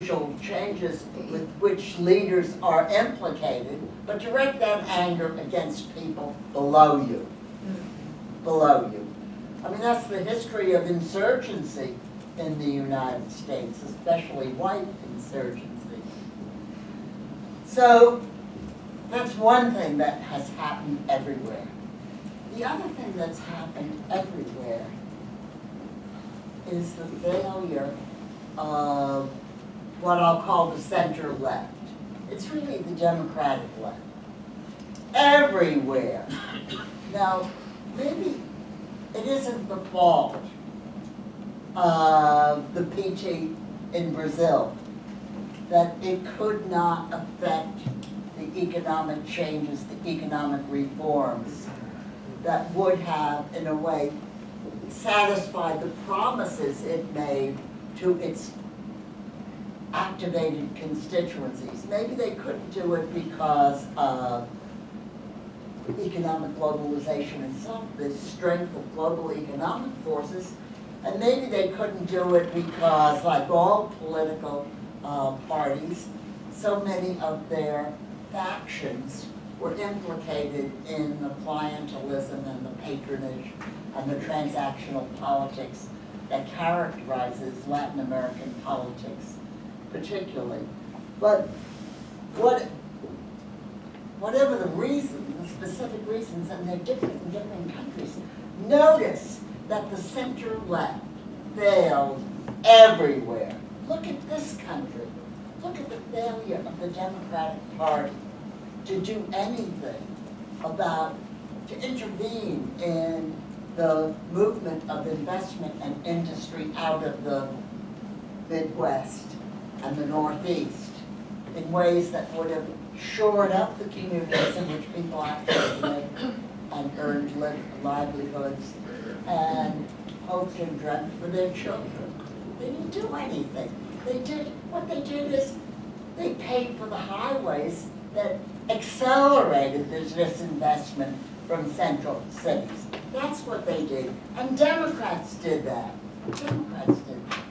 social changes with which leaders are implicated, but direct that anger against people below you. Below you. I mean, that's the history of insurgency in the United States, especially white insurgency. So, that's one thing that has happened everywhere. The other thing that's happened everywhere is the failure of what I'll call the center left. It's really the Democratic left. Everywhere. Now, maybe it isn't the fault of the PT in Brazil that it could not affect the economic changes, the economic reforms that would have, in a way, satisfied the promises it made to its activated constituencies. Maybe they couldn't do it because of economic globalization itself, the strength of global economic forces, and maybe they couldn't do it because, like all political parties, so many of their factions were implicated in the clientelism and the patronage and the transactional politics that characterizes Latin American politics particularly. But whatever the reason, the specific reasons, and they're different in different countries, notice that the center left failed everywhere. Look at this country. Look at the failure of the Democratic Party to do anything to intervene in the movement of investment and industry out of the Midwest and the Northeast in ways that would have shored up the communities in which people actually lived and earned livelihoods and hoped and dreamt for their children. They didn't do anything. What they did is they paid for the highways that accelerated this disinvestment from central cities. That's what they did. And Democrats did that. Democrats did that.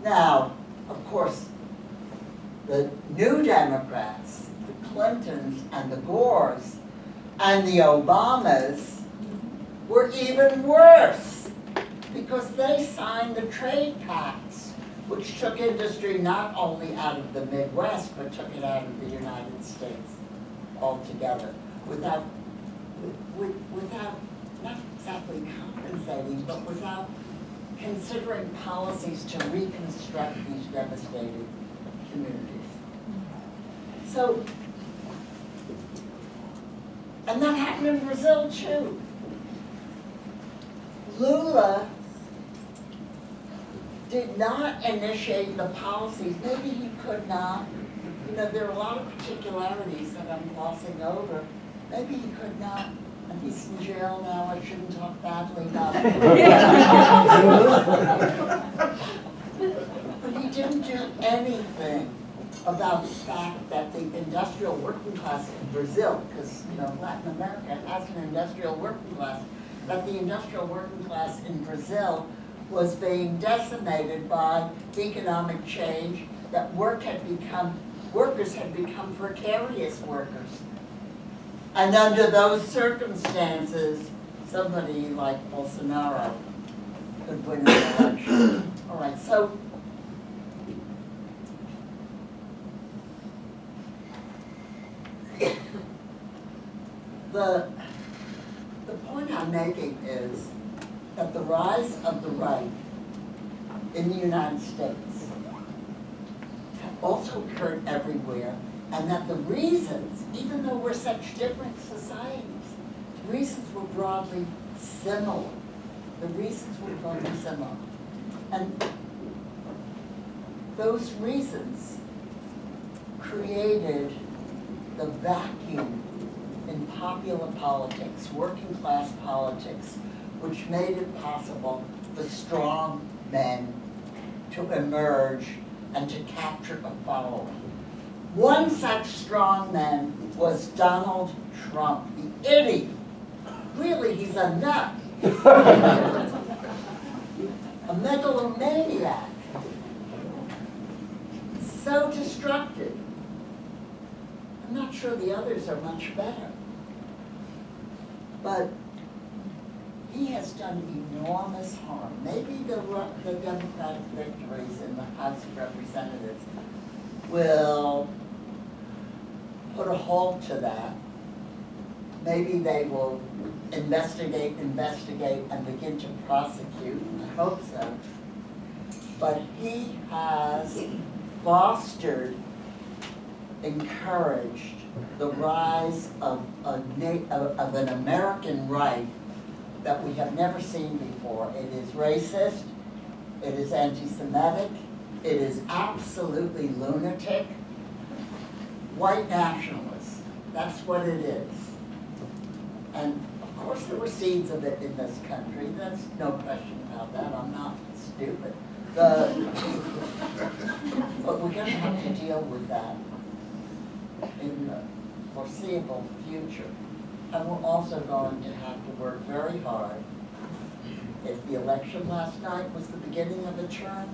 Now, of course, the new Democrats, the Clintons and the Gores and the Obamas were even worse because they signed the trade pacts, which took industry not only out of the Midwest, but took it out of the United States altogether, without not exactly compensating, but without considering policies to reconstruct these devastated communities. So, and that happened in Brazil too. Lula did not initiate the policies. Maybe he could not. You know, there are a lot of particularities that I'm glossing over. Maybe he could not. And he's in jail now. I shouldn't talk badly about him. But he didn't do anything about the fact that the industrial working class in Brazil, because Latin America has an industrial working class, that the industrial working class in Brazil was being decimated by economic change, that workers had become precarious workers. And under those circumstances, somebody like Bolsonaro could win an election. All right, so the point I'm making is that the rise of the right in the United States also occurred everywhere, and that the reasons, even though we're such different societies, the reasons were broadly similar. The reasons were broadly similar. And those reasons created the vacuum in popular politics, working class politics, which made it possible for strong men to emerge and to capture a following. One such strong man was Donald Trump, the idiot. Really, he's a nut. A megalomaniac. so destructive. I'm not sure the others are much better. But he has done enormous harm. Maybe the Democratic victories in the House of Representatives will put a halt to that. Maybe they will investigate, and begin to prosecute. I hope so. But he has fostered, encouraged the rise of an American right that we have never seen before. It is racist, it is anti-Semitic, it is absolutely lunatic. White nationalists, that's what it is. And of course there were seeds of it in this country, there's no question about that, I'm not stupid. But we're going to have to deal with that in the foreseeable future. And we're also going to have to work very hard. If the election last night was the beginning of a term,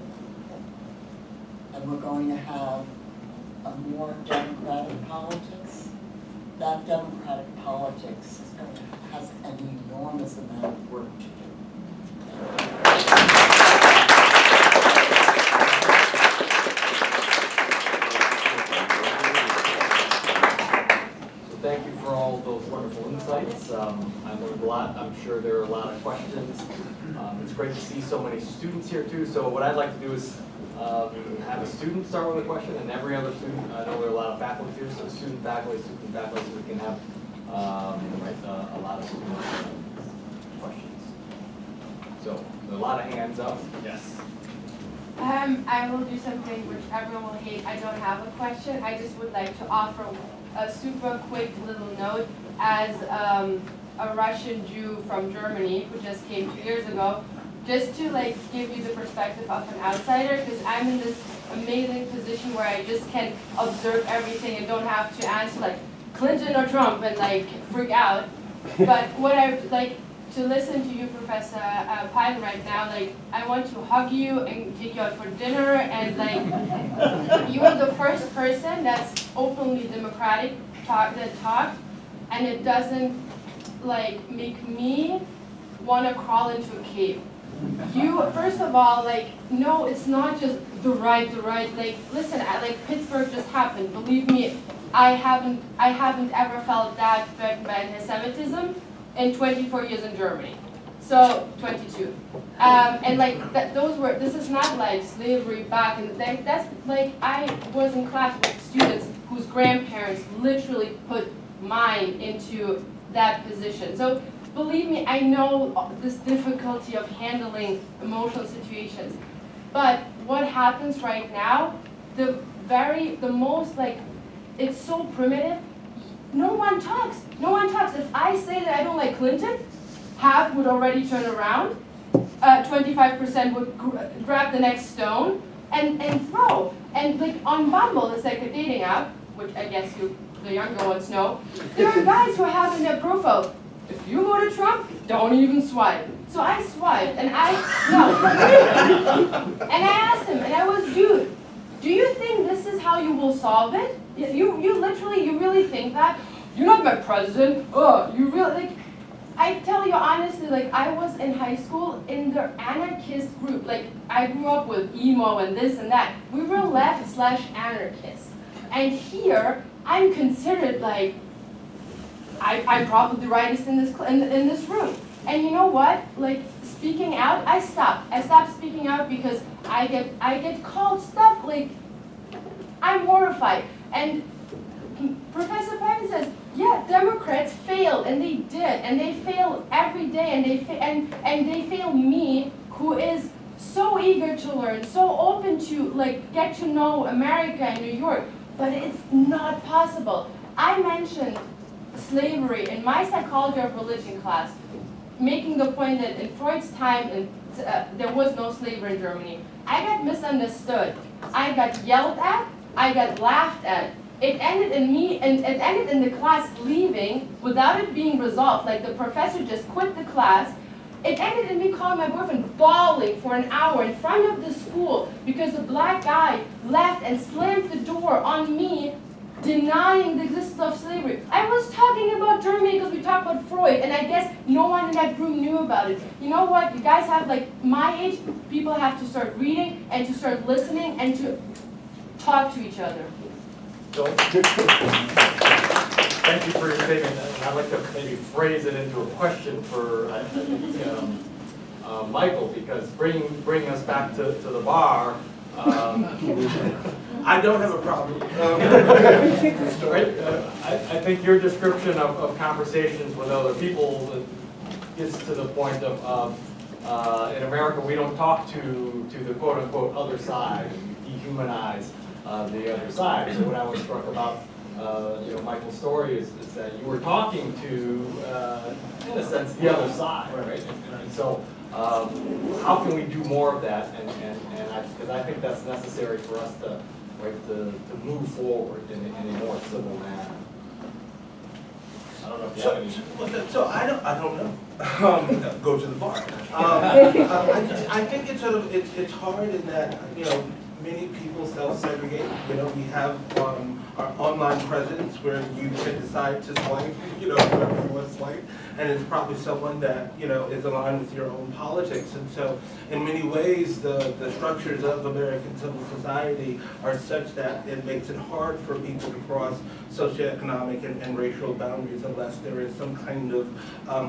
and we're going to have a more democratic politics, that democratic politics is going to has an enormous amount of work to do. Thank you for all those wonderful insights. I learned a lot. I'm sure there are a lot of questions. It's great to see so many students here too. So what I'd like to do is have a student start with a question, and every other student. I know there are a lot of faculty here, so student faculty, so we can have a lot of student questions. So a lot of hands up. Yes. I will do something which everyone will hate. I don't have a question. I just would like to offer a super quick little note as a Russian Jew from Germany who just came 2 years ago, just to like give you the perspective of an outsider, because I'm in this amazing position where I just can observe everything and don't have to answer like Clinton or Trump and like freak out. But what I like to listen to you, Professor Pine, right now, like I want to hug you and take you out for dinner, and like you are the first person that's openly democratic talked, and it doesn't like make me want to crawl into a cave. You, first of all, like, no, it's not just the right, like, listen, like, Pittsburgh just happened, believe me, I haven't ever felt that threatened by anti-Semitism in 24 years in Germany. So, 22. And like, this is not like slavery back in the day, that's like, I was in class with students whose grandparents literally put mine into that position. So, believe me, I know this difficulty of handling emotional situations. But what happens right now, the most like, it's so primitive, no one talks. If I say that I don't like Clinton, half would already turn around, 25% would grab the next stone and throw. And like on Bumble, it's like a dating app, which I guess the younger ones know, there are guys who have in their profile, if you go to Trump, don't even swipe. So I swiped, and I asked him, and I was, dude, do you think this is how you will solve it? You really think that? You're not my president. Oh, you really, like, I tell you honestly, like, I was in high school in the anarchist group. Like, I grew up with emo and this and that. We were left/anarchists. And here, I'm considered like, I'm probably the rightest in this room. And you know what? Like, speaking out, I stopped. I stopped speaking out because I get called stuff like, I'm horrified. And Professor Pine says, yeah, Democrats failed, and they did, and they fail every day, and they fail me, who is so eager to learn, so open to like get to know America and New York, but it's not possible. I mentioned slavery in my psychology of religion class, making the point that in Freud's time there was no slavery in Germany. I got misunderstood. I got yelled at. I got laughed at. It ended in me, and it ended in the class leaving without it being resolved. Like the professor just quit the class, It ended in me calling my boyfriend bawling for an hour in front of the school because the black guy left and slammed the door on me, denying the existence of slavery. I was talking about Germany because we talked about Freud, and I guess no one in that group knew about it. You know what? You guys have, like, my age, people have to start reading and to start listening and to talk to each other. So, thank you for your statement, and I'd like to maybe phrase it into a question for Michael, because bringing us back to the bar. I don't have a problem. Right? I think your description of conversations with other people gets to the point of in America we don't talk to the quote unquote other side, dehumanize the other side. So what I was struck about Michael's story is that you were talking to in a sense the other side, right? And so how can we do more of that? And because I think that's necessary for us to move forward in a more civil manner. I don't know if you have any. So I don't know. Go to the bar. I think it's hard in that many people self-segregate. We have our online presence where you can decide to swipe, whoever you want to swipe, and it's probably someone that is aligned with your own politics. And so, in many ways, the structures of American civil society are such that it makes it hard for people to cross socioeconomic and racial boundaries unless there is some kind of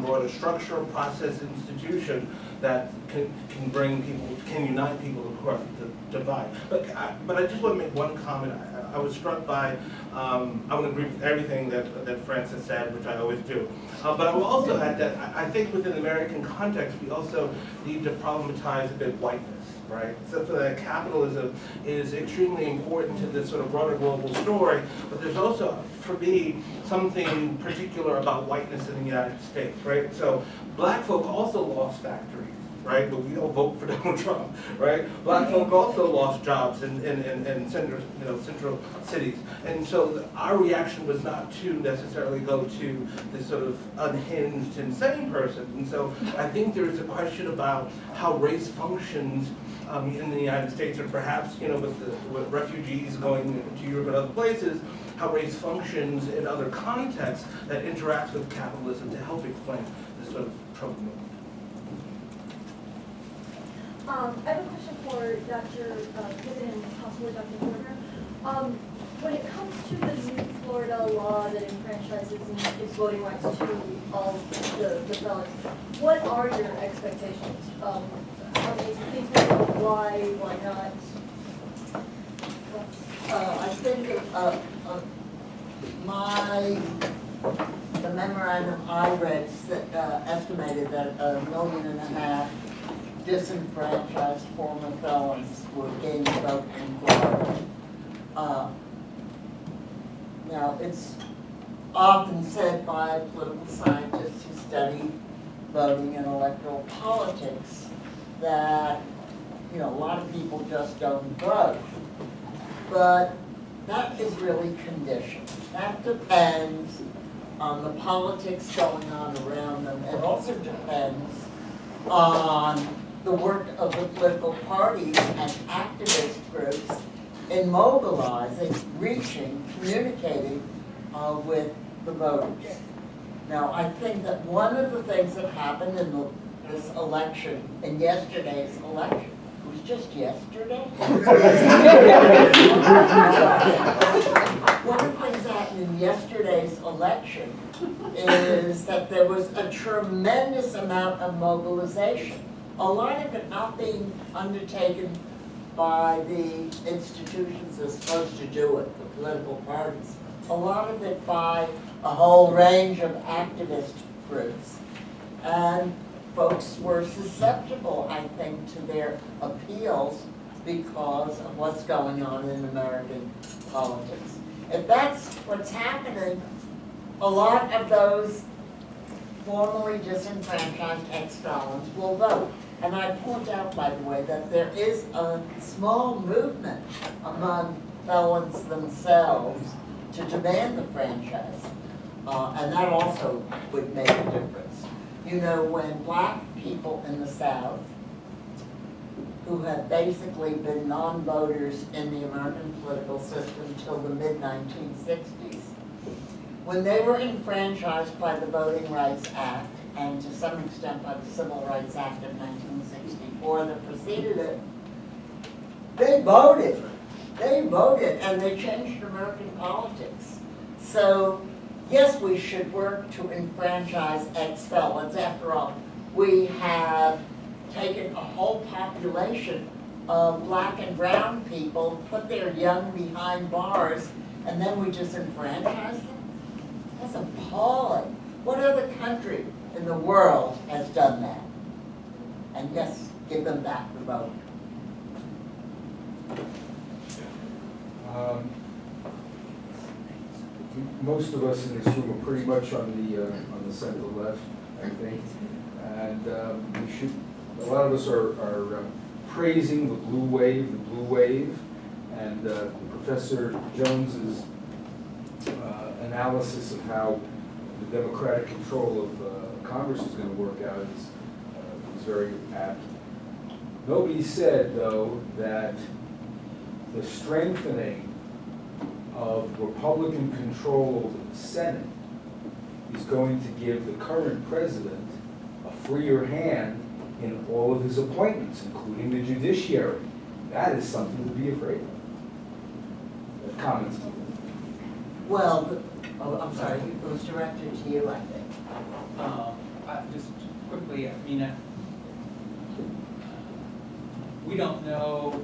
broader structure, process, institution that can bring people, can unite people across the divide. But I just want to make one comment. I was struck by, I would agree with everything that Francis said, which I always do. But I will also add that I think within the American context, we also need to problematize a bit whiteness, right? So that capitalism is extremely important to this sort of broader global story, but there's also, for me, something particular about whiteness in the United States, right? So black folk also lost factories, right? But we don't vote for Donald Trump, right? Black folk also lost jobs in central cities. And so our reaction was not to necessarily go to this sort of unhinged, insane person. And so I think there is a question about how race functions in the United States, or perhaps, with refugees going to Europe and other places, how race functions in other contexts that interacts with capitalism to help explain this sort of Trump movement. I have a question for Dr. Piven and possibly Dr. Porter. When it comes to the new Florida law that enfranchises and gives voting rights to all the felons, what are your expectations? How many people, why not? I think the memorandum I read estimated that 1.5 million disenfranchised former felons were gaining vote in Florida. Now, it's often said by political scientists who study voting and electoral politics that, a lot of people just don't vote. But that is really conditioned. That depends on the politics going on around them. It also depends on the work of the political parties and activist groups in mobilizing, reaching, communicating with the voters. Now, I think that one of the things that happened in this election, in yesterday's election, it was just yesterday? One of the things that happened in yesterday's election is that there was a tremendous amount of mobilization. A lot of it not being undertaken by the institutions that are supposed to do it, the political parties. A lot of it by a whole range of activist groups. And folks were susceptible, I think, to their appeals because of what's going on in American politics. If that's what's happening, a lot of those formerly disenfranchised ex-felons will vote. And I point out, by the way, that there is a small movement among felons themselves to demand the franchise. And that also would make a difference. You know, when black people in the South, who had basically been non-voters in the American political system till the mid-1960s, when they were enfranchised by the Voting Rights Act, and to some extent by the Civil Rights Act of 1964 that preceded it, they voted. They voted, and they changed American politics. So, yes, we should work to enfranchise ex-felons. After all, we have taken a whole population of black and brown people, put their young behind bars, and then we just enfranchise them? That's appalling. What other country in the world has done that? And yes, give them back the vote. Most of us in this room are pretty much on the center left, I think, and we should. A lot of us are praising the blue wave, and Professor Jones's analysis of how the democratic control of Congress is going to work out is very apt. Nobody said, though, that the strengthening of Republican control of the Senate is going to give the current president a freer hand in all of his appointments, including the judiciary. That is something to be afraid of. Comments? Well, I'm sorry, it was directed to you, I think. Just quickly, I mean, we don't know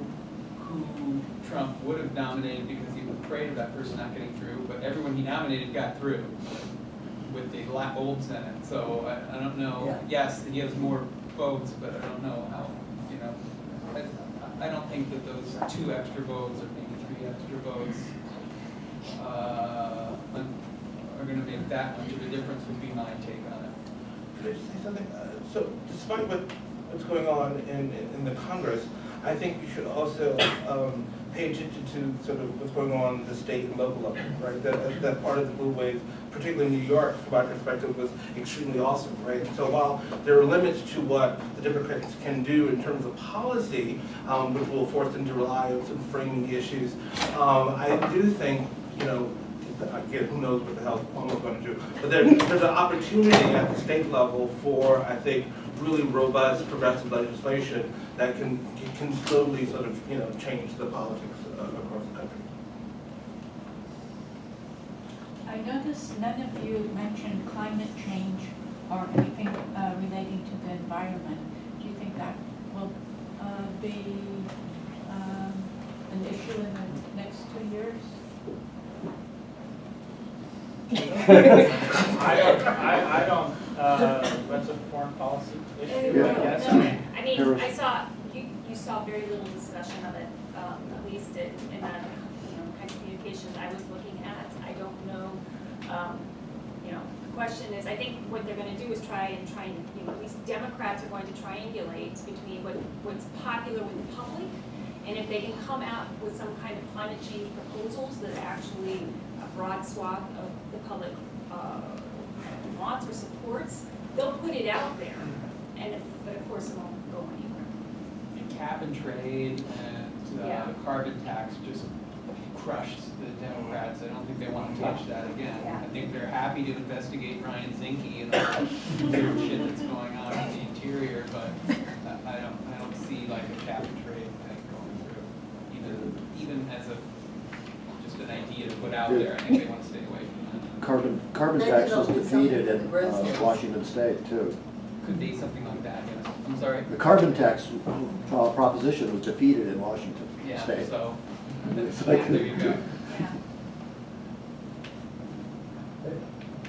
who Trump would have nominated because he was afraid of that person not getting through, but everyone he nominated got through with the old Senate. So I don't know. Yeah. Yes, he has more votes, but I don't know how, you know, I don't think that those 2 extra votes or maybe 3 extra votes are going to make that much of a difference would be my take on it. Could I just say something? So despite what's going on in the Congress, I think you should also pay attention to sort of what's going on at the state and local level, right? That part of the blue wave, particularly in New York, from my perspective, was extremely awesome, right? So while there are limits to what the Democrats can do in terms of policy, which will force them to rely on some framing issues, I do think, you know, again, who knows what the hell Cuomo's going to do, but there's an opportunity at the state level for, I think, really robust progressive legislation that can slowly sort of, you know, change the politics across the country. I noticed none of you mentioned climate change or anything relating to the environment. Do you think that will be an issue in the next 2 years? I don't, that's a foreign policy issue, I guess. I mean, I saw, you saw very little discussion of it, at least in the, you know, kind of communications I was looking at. I don't know, you know, the question is, I think what they're gonna do is try and, you know, at least Democrats are going to triangulate between what's popular with the public, and if they can come out with some kind of climate change proposals that actually a broad swath of the public wants or supports, they'll put it out there. But of course, it won't go anywhere. And cap and trade and Yeah. the carbon tax just crushed the Democrats. I don't think they want to touch that again. Yeah. I think they're happy to investigate Ryan Zinke and all the weird shit that's going on in the interior, but I don't see like a cap and trade thing going through. Even as just an idea to put out there, I think they want to stay away from that. Carbon tax was defeated in Washington State, too. Could be something like that, yes. I'm sorry. The carbon tax proposition was defeated in Washington Yeah, State. so, It's like- there you go. Yeah.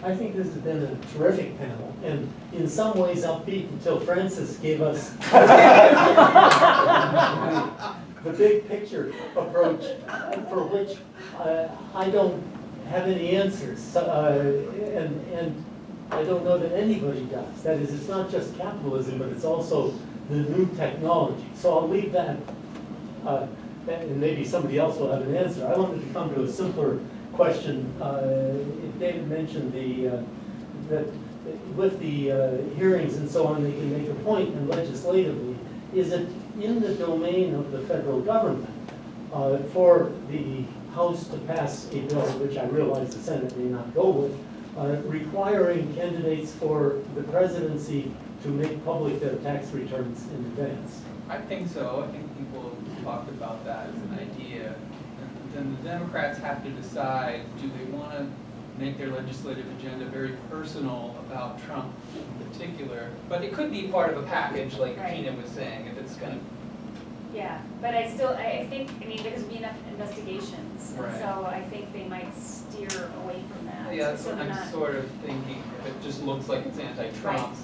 I think this has been a terrific panel, and in some ways upbeat until Francis gave us the big picture approach, for which I don't have any answers, and I don't know that anybody does. That is, it's not just capitalism, but it's also the new technology. So I'll leave that, and maybe somebody else will have an answer. I wanted to come to a simpler question. David mentioned that with the hearings and so on, they can make a point, and legislatively, is it in the domain of the federal government for the House to pass a bill, which I realize the Senate may not go with, requiring candidates for the presidency to make public their tax returns in advance? I think so. I think people have talked about that as an idea. And then the Democrats have to decide, do they want to make their legislative agenda very personal about Trump in particular? But it could be part of a package, like Right. Tina was saying, if it's kind of. Yeah, but I think, I mean, there's been enough investigations, and Right. so I think they might steer away from that. Yeah, that's So what they're I'm not- sort of thinking. If it just looks like it's anti-Trump, Right.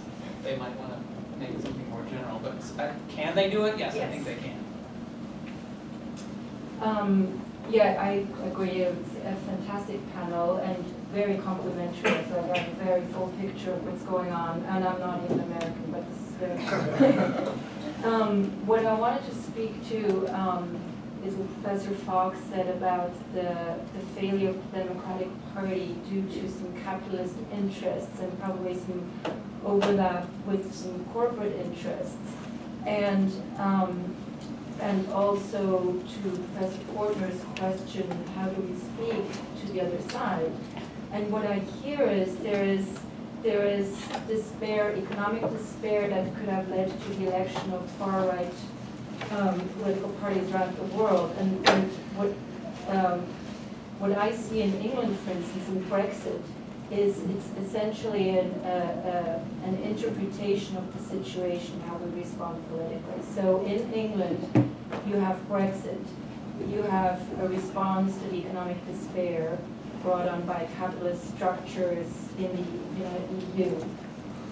they might want to make it something more general. But can they do it? Yes, I Yes. think they can. Yeah, I agree. It's a fantastic panel and very complimentary. So I got a very full picture of what's going on. And I'm not even American, but this is very what I wanted to speak to is what Professor Fox said about the failure of the Democratic Party due to some capitalist interests and probably some overlap with some corporate interests. And also to Professor Fortner's question, how do we speak to the other side? And what I hear is there is despair, economic despair that could have led to the election of far-right political parties around the world. And what I see in England, for instance, in Brexit, is it's essentially an interpretation of the situation, how we respond politically. So in England, you have Brexit, you have a response to the economic despair brought on by capitalist structures in the EU.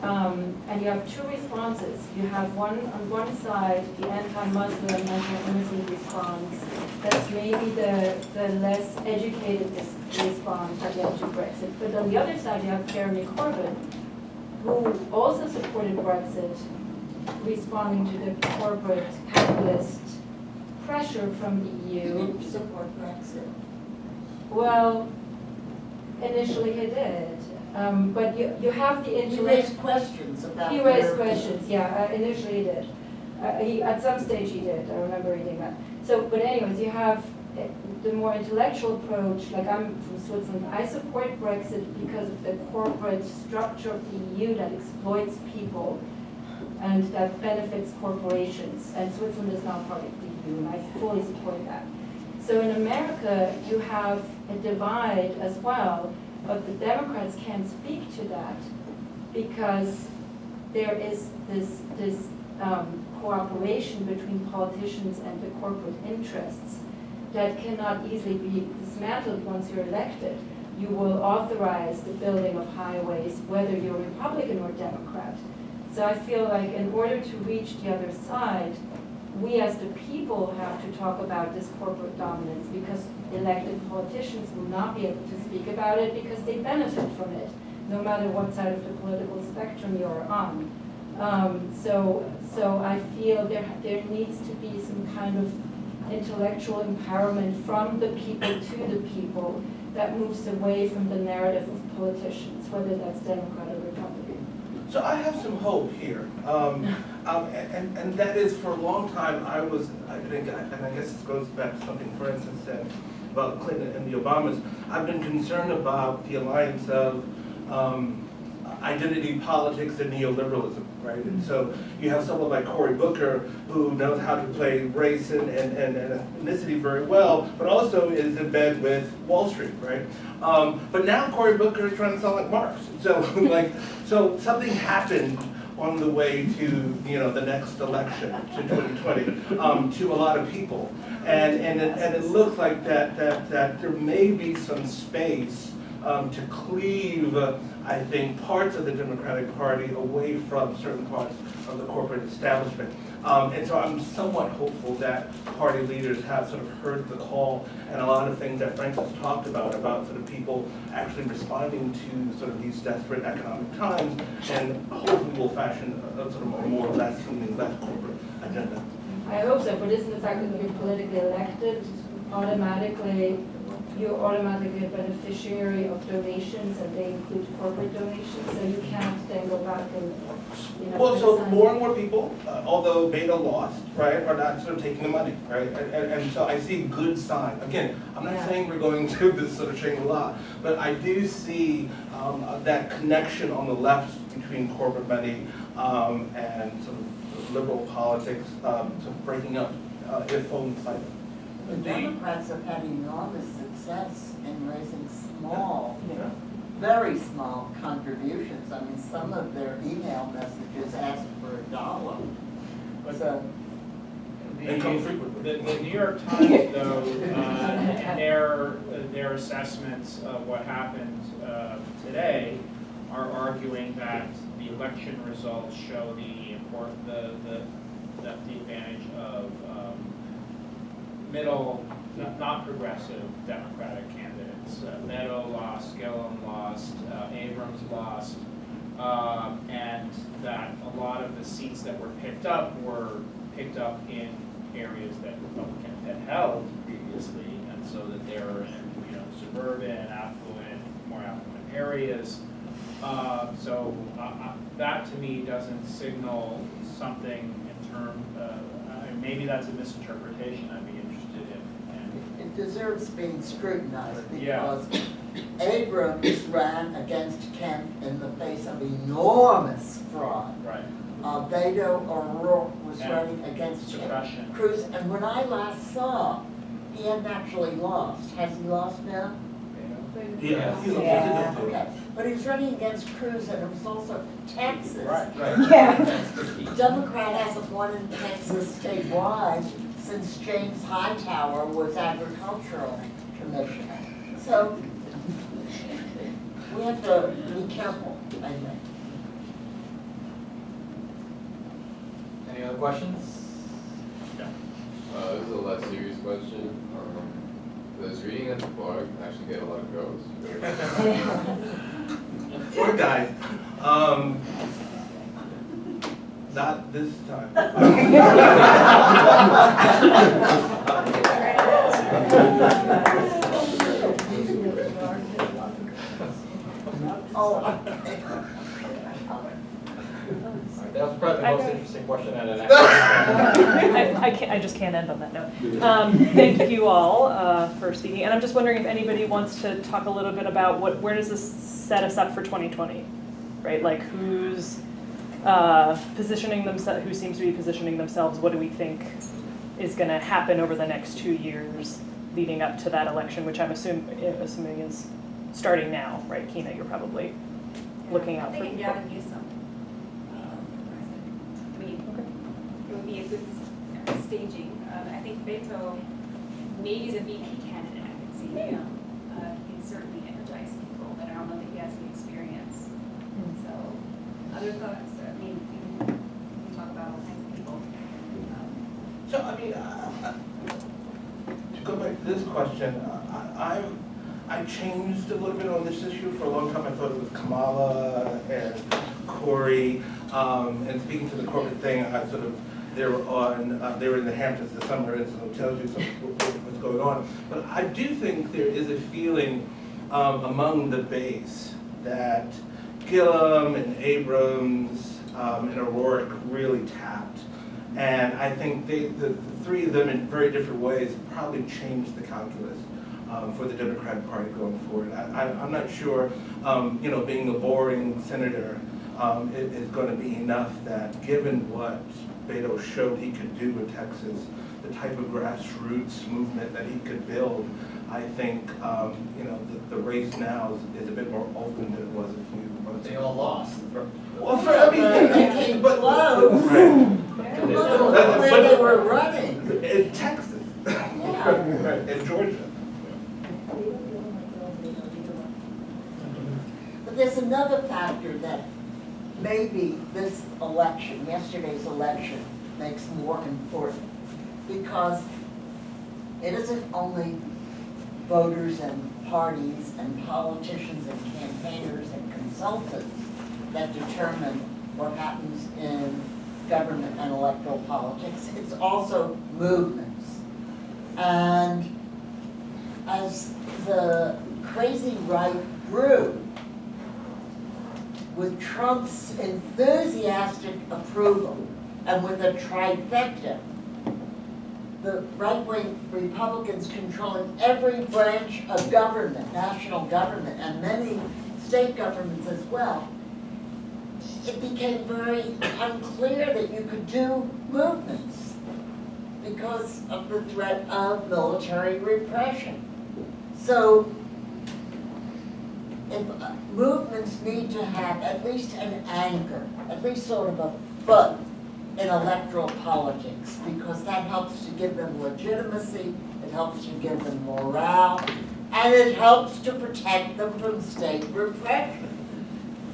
And you have two responses. You have on one side, the anti-Muslim, anti-immigrant response. That's maybe the less educated response that led to Brexit. But on the other side, you have Jeremy Corbyn, who also supported Brexit, responding to the corporate capitalist pressure from the EU. Did you support Brexit? Well, initially he did. But you have the You intellectual. raised questions about. He raised their- questions, yeah, initially he did. At some stage he did, I remember reading that. So, but anyways, you have the more intellectual approach, like I'm from Switzerland, I support Brexit because of the corporate structure of the EU that exploits people and that benefits corporations. And Switzerland is not part of the EU, and I fully support that. So in America, you have a divide as well, but the Democrats can't speak to that because there is this cooperation between politicians and the corporate interests that cannot easily be dismantled once you're elected. You will authorize the building of highways, whether you're Republican or Democrat. So I feel like in order to reach the other side, we as the people have to talk about this corporate dominance because elected politicians will not be able to speak about it because they benefit from it, no matter what side of the political spectrum you're on. So I feel there needs to be some kind of intellectual empowerment from the people to the people that moves away from the narrative of politicians, whether that's Democrat or Republican. So I have some hope here, and that is for a long time I think, and I guess this goes back to something, for instance, said about Clinton and the Obamas. I've been concerned about the alliance of identity politics and neoliberalism, right? And so you have someone like Cory Booker who knows how to play race and ethnicity very well, but also is in bed with Wall Street, right? But now Cory Booker is trying to sound like Marx. So something happened on the way to the next election to 2020 to a lot of people, and it looks like that there may be some space to cleave, I think, parts of the Democratic Party away from certain parts of the corporate establishment. And so I'm somewhat hopeful that party leaders have sort of heard the call and a lot of things that Frank has talked about sort of people actually responding to sort of these desperate economic times, and hopefully will fashion a sort of a more left-leaning, left corporate agenda. I hope so, but isn't the fact that you're politically elected automatically you're automatically a beneficiary of donations, and they include corporate donations, so you can't then go back and, you know. Well, so criticize. more and more people, although Beta lost, right, are not sort of taking the money, right? And so I see good sign. Again, I'm not Yeah. saying we're going to this sort of Shangri-La, but I do see that connection on the left between corporate money and sort of liberal politics, sort of breaking up if only slightly. The Democrats have had enormous success in raising small, very small contributions. I mean, some of their email messages ask for $1. So, And come frequently. The New York Times, though, in their assessments of what happened today, are arguing that the election results show the advantage of middle, not progressive Democratic candidates. Meadow lost, Gillum lost, Abrams lost, and that a lot of the seats that were picked up in areas that Republicans had held previously, and so that they're in suburban, more affluent areas. So that to me doesn't signal something in terms. Maybe that's a misinterpretation. I'd be interested in. it deserves being scrutinized Yeah. because Abrams ran against Kemp in the face of enormous fraud. Right. Beto O'Rourke was Yeah. running against Suppression. Cruz, and when I last saw, he hadn't actually lost. Has he lost now? Yeah. Okay, but he was running against Cruz, and it was also Texas. Right. Yeah. Democrat hasn't won in Texas statewide since James Hightower was agricultural commissioner. So we have to be careful, I think. Any other questions? This is a less serious question. Does reading at the park actually get a lot of girls? Poor guy. Not this time. Oh, That was probably the most interesting question at an academic. I just can't end on that note. Thank you all for speaking, and I'm just wondering if anybody wants to talk a little bit about where does this set us up for 2020, right? Like who's positioning themselves, who seems to be positioning themselves, what do we think is gonna happen over the next 2 years leading up to that election, which I'm assuming is starting now, right? Kina, you're probably looking out for. I think Gavin Newsom. It would be a good staging. I think Beto maybe is a VP candidate. I could see him. He can certainly energize people, but I don't know that he has the experience. So, other thoughts? I mean, we can talk about all kinds of people. So, I mean, to go back to this question, I changed a little bit on this issue. For a long time, I thought it was Kamala and Corey. And speaking to the corporate thing, I sort of, they were in the Hamptons this summer, and so it tells you what's going on. But I do think there is a feeling among the base that Gillum and Abrams and O'Rourke really tapped. And I think the three of them in very different ways probably changed the calculus for the Democratic Party going forward. I'm not sure, being a boring senator is going to be enough that, given what Beto showed he could do in Texas, the type of grassroots movement that he could build, I think, the race now is a bit more open than it was a few months They ago. all lost. Well, they came but close. Right. Look where they were running. In Texas, Yeah. in Georgia. But there's another factor that maybe this election, yesterday's election, makes more important. Because it isn't only voters and parties and politicians and campaigners and consultants that determine what happens in government and electoral politics. It's also movements. And as the crazy right grew, with Trump's enthusiastic approval and with a trifecta, the right-wing Republicans controlling every branch of government, national government, and many state governments as well, it became very unclear that you could do movements because of the threat of military repression. So, if movements need to have at least an anchor, at least sort of a foot in electoral politics, because that helps to give them legitimacy, it helps to give them morale, and it helps to protect them from state repression.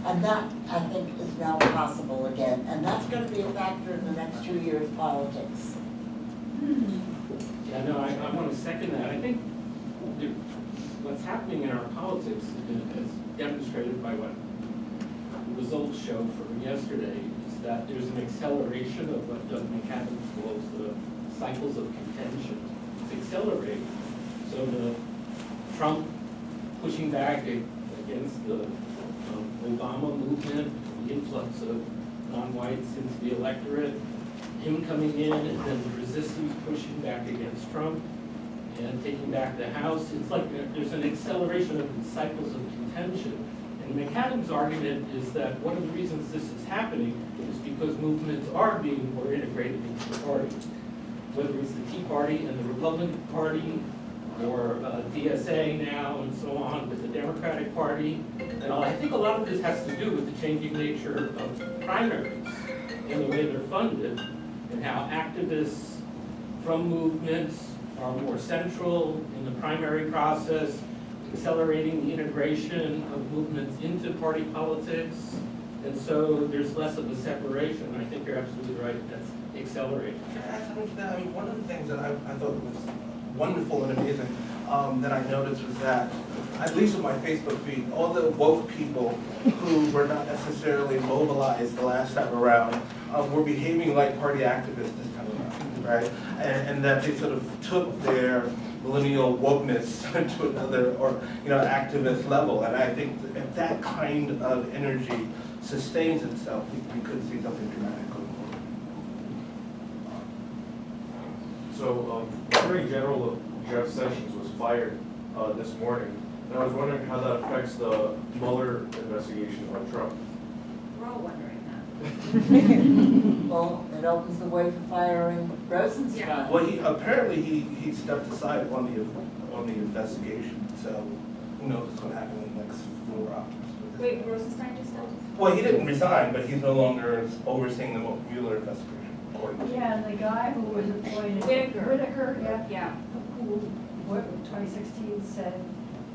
And that, I think, is now possible again, and that's going to be a factor in the next 2 years' politics. Yeah, no, I want to second that. I think what's happening in our politics is demonstrated by what the results show from yesterday, is that there's an acceleration of what Doug McAdams calls the cycles of contention. It's accelerating. So the Trump pushing back against the Obama movement, the influx of non-whites into the electorate, him coming in and then the resistance pushing back against Trump and taking back the House. It's like there's an acceleration of these cycles of contention. And McAdams' argument is that one of the reasons this is happening is because movements are being more integrated into the party. Whether it's the Tea Party and the Republican Party, or DSA now and so on with the Democratic Party. And I think a lot of this has to do with the changing nature of primaries and the way they're funded, and how activists from movements are more central in the primary process, accelerating the integration of movements into party politics. And so there's less of a separation. I think you're absolutely right, that's accelerating. Can I add something to that? I mean, one of the things that I thought was wonderful and amazing that I noticed was that, at least with my Facebook feed, all the woke people who were not necessarily mobilized the last time around were behaving like party activists this time around, right? And that they sort of took their millennial wokeness to another, or activist level. And I think if that kind of energy sustains itself, we could see something dramatic going forward. So, Attorney General Jeff Sessions was fired this morning, and I was wondering how that affects the Mueller investigation on Trump. We're all wondering that. Well, it opens the way for firing Rosenstein. Yeah. Well, apparently he stepped aside on the investigation, so who knows what's going to happen in the next 4 hours. Wait, Rosenstein just said? Well, he didn't resign, but he's no longer overseeing the Mueller investigation, according to Yeah, and the guy who was appointed. Whitaker. Yeah. Yeah. Who, what, 2016 said,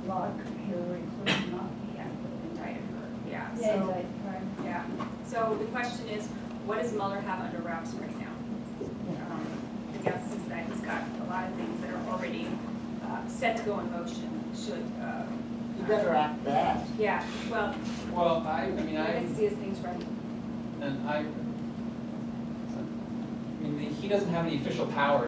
lock Hillary Clinton up. Yeah, indicted her, yeah. Yeah, So, right, right. yeah. So the question is, what does Mueller have under wraps right now? The guess is that he's got a lot of things that are already set to go in motion, should. You better act fast. Yeah, well, Well, I he has to see his things ready. mean, he doesn't have any official power